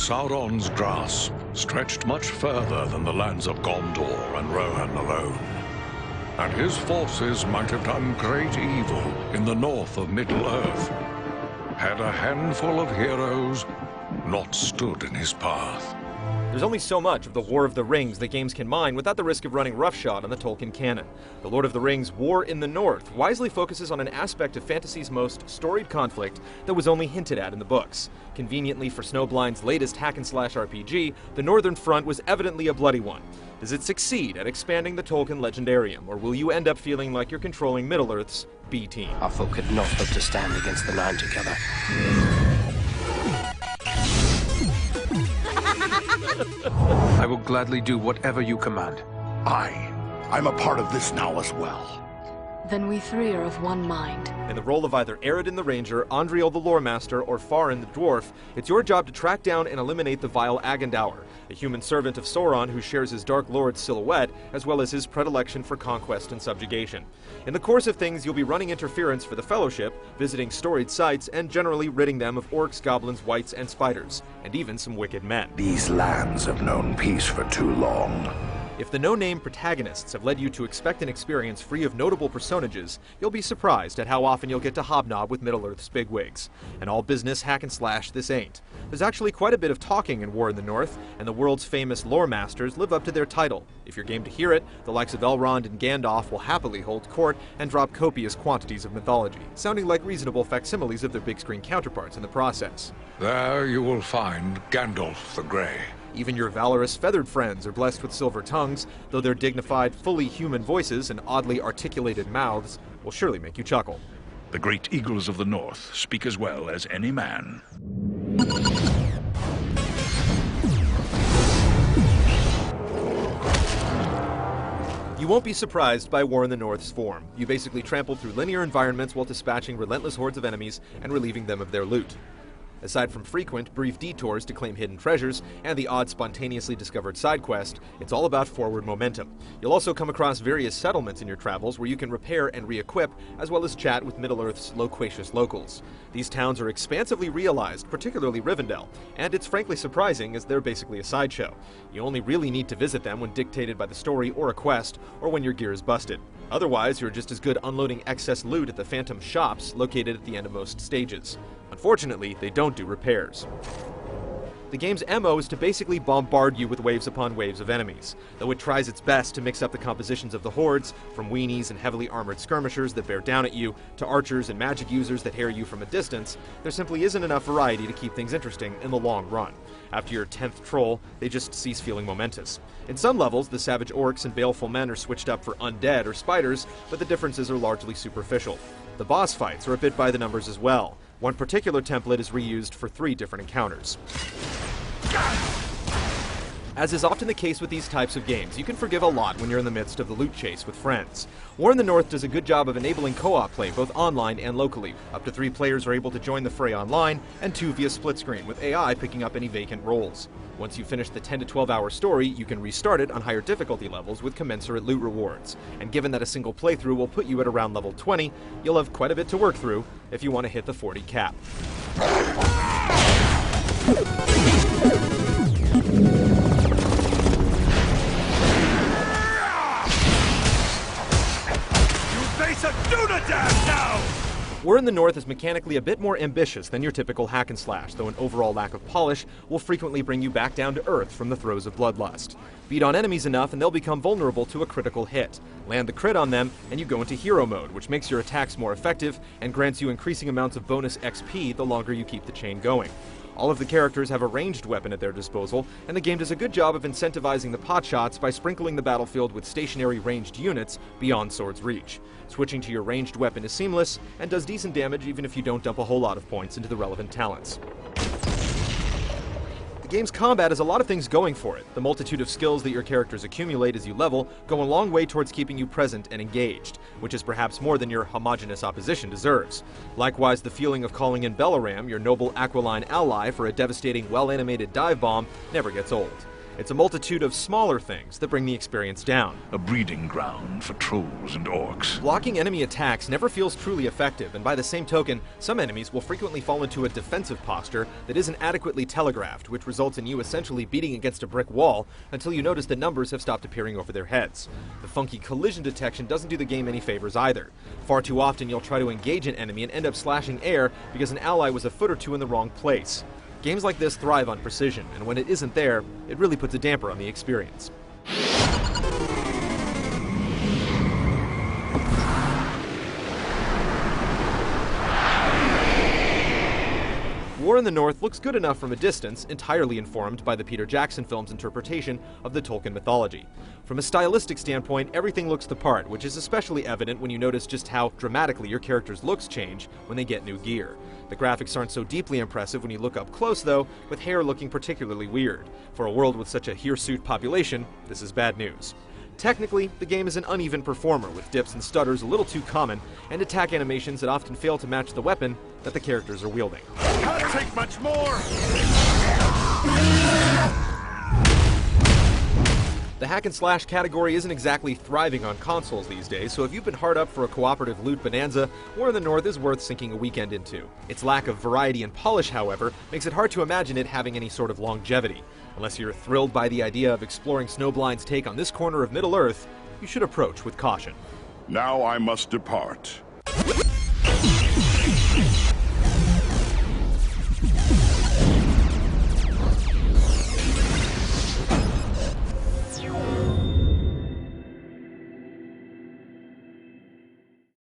Sauron's grasp stretched much further than the lands of Gondor and Rohan alone. And his forces might have done great evil in the north of Middle-earth, had a handful of heroes not stood in his path. There's only so much of the War of the Rings that games can mine without the risk of running roughshod on the Tolkien canon. The Lord of the Rings War in the North wisely focuses on an aspect of fantasy's most storied conflict that was only hinted at in the books. Conveniently for Snowblind's latest hack-and-slash RPG, the Northern Front was evidently a bloody one. Does it succeed at expanding the Tolkien legendarium, or will you end up feeling like you're controlling Middle-earth's B-team? Our folk could not hope to stand against the Nine together. I will gladly do whatever you command. I'm a part of this now as well. Then we three are of one mind. In the role of either Aredin the Ranger, Andriel the Lore Master, or Farin the Dwarf, it's your job to track down and eliminate the vile Agandaur, a human servant of Sauron who shares his Dark Lord's silhouette, as well as his predilection for conquest and subjugation. In the course of things, you'll be running interference for the Fellowship, visiting storied sites, and generally ridding them of orcs, goblins, wights, and spiders, and even some wicked men. These lands have known peace for too long. If the no-name protagonists have led you to expect an experience free of notable personages, you'll be surprised at how often you'll get to hobnob with Middle-earth's bigwigs. And all business hack-and-slash this ain't. There's actually quite a bit of talking in War in the North, and the world's famous lore masters live up to their title. If you're game to hear it, the likes of Elrond and Gandalf will happily hold court and drop copious quantities of mythology, sounding like reasonable facsimiles of their big-screen counterparts in the process. There you will find Gandalf the Grey. Even your valorous feathered friends are blessed with silver tongues, though their dignified, fully human voices and oddly articulated mouths will surely make you chuckle. The great eagles of the north speak as well as any man. You won't be surprised by War in the North's form. You basically trample through linear environments while dispatching relentless hordes of enemies and relieving them of their loot. Aside from frequent, brief detours to claim hidden treasures and the odd spontaneously discovered side quest, it's all about forward momentum. You'll also come across various settlements in your travels where you can repair and re-equip, as well as chat with Middle-earth's loquacious locals. These towns are expansively realized, particularly Rivendell, and it's frankly surprising as they're basically a sideshow. You only really need to visit them when dictated by the story or a quest, or when your gear is busted. Otherwise, you're just as good unloading excess loot at the Phantom shops located at the end of most stages. Unfortunately, they don't do repairs. The game's MO is to basically bombard you with waves upon waves of enemies, though it tries its best to mix up the compositions of the hordes, from weenies and heavily armored skirmishers that bear down at you, to archers and magic users that harry you from a distance. There simply isn't enough variety to keep things interesting in the long run. After your 10th troll, they just cease feeling momentous. In some levels, the savage orcs and baleful men are switched up for undead or spiders, but the differences are largely superficial. The boss fights are a bit by the numbers as well. One particular template is reused for 3 different encounters. As is often the case with these types of games, you can forgive a lot when you're in the midst of the loot chase with friends. War in the North does a good job of enabling co-op play both online and locally. Up to 3 players are able to join the fray online, and 2 via split screen, with AI picking up any vacant roles. Once you finish the 10 to 12 hour story, you can restart it on higher difficulty levels with commensurate loot rewards. And given that a single playthrough will put you at around level 20, you'll have quite a bit to work through if you want to hit the 40 cap. War in the North is mechanically a bit more ambitious than your typical hack and slash, though an overall lack of polish will frequently bring you back down to earth from the throes of bloodlust. Beat on enemies enough and they'll become vulnerable to a critical hit. Land the crit on them and you go into hero mode, which makes your attacks more effective and grants you increasing amounts of bonus XP the longer you keep the chain going. All of the characters have a ranged weapon at their disposal, and the game does a good job of incentivizing the potshots by sprinkling the battlefield with stationary ranged units beyond sword's reach. Switching to your ranged weapon is seamless, and does decent damage even if you don't dump a whole lot of points into the relevant talents. The game's combat has a lot of things going for it. The multitude of skills that your characters accumulate as you level go a long way towards keeping you present and engaged, which is perhaps more than your homogeneous opposition deserves. Likewise, the feeling of calling in Belaram, your noble aquiline ally, for a devastating, well-animated dive bomb never gets old. It's a multitude of smaller things that bring the experience down. A breeding ground for trolls and orcs. Blocking enemy attacks never feels truly effective, and by the same token, some enemies will frequently fall into a defensive posture that isn't adequately telegraphed, which results in you essentially beating against a brick wall until you notice the numbers have stopped appearing over their heads. The funky collision detection doesn't do the game any favors either. Far too often you'll try to engage an enemy and end up slashing air because an ally was a foot or two in the wrong place. Games like this thrive on precision, and when it isn't there, it really puts a damper on the experience. War in the North looks good enough from a distance, entirely informed by the Peter Jackson film's interpretation of the Tolkien mythology. From a stylistic standpoint, everything looks the part, which is especially evident when you notice just how dramatically your character's looks change when they get new gear. The graphics aren't so deeply impressive when you look up close, though, with hair looking particularly weird. For a world with such a hirsute population, this is bad news. Technically, the game is an uneven performer, with dips and stutters a little too common, and attack animations that often fail to match the weapon that the characters are wielding. Can't take much more! The hack and slash category isn't exactly thriving on consoles these days, so if you've been hard up for a cooperative loot bonanza, War in the North is worth sinking a weekend into. Its lack of variety and polish, however, makes it hard to imagine it having any sort of longevity. Unless you're thrilled by the idea of exploring Snowblind's take on this corner of Middle-earth, you should approach with caution. Now I must depart.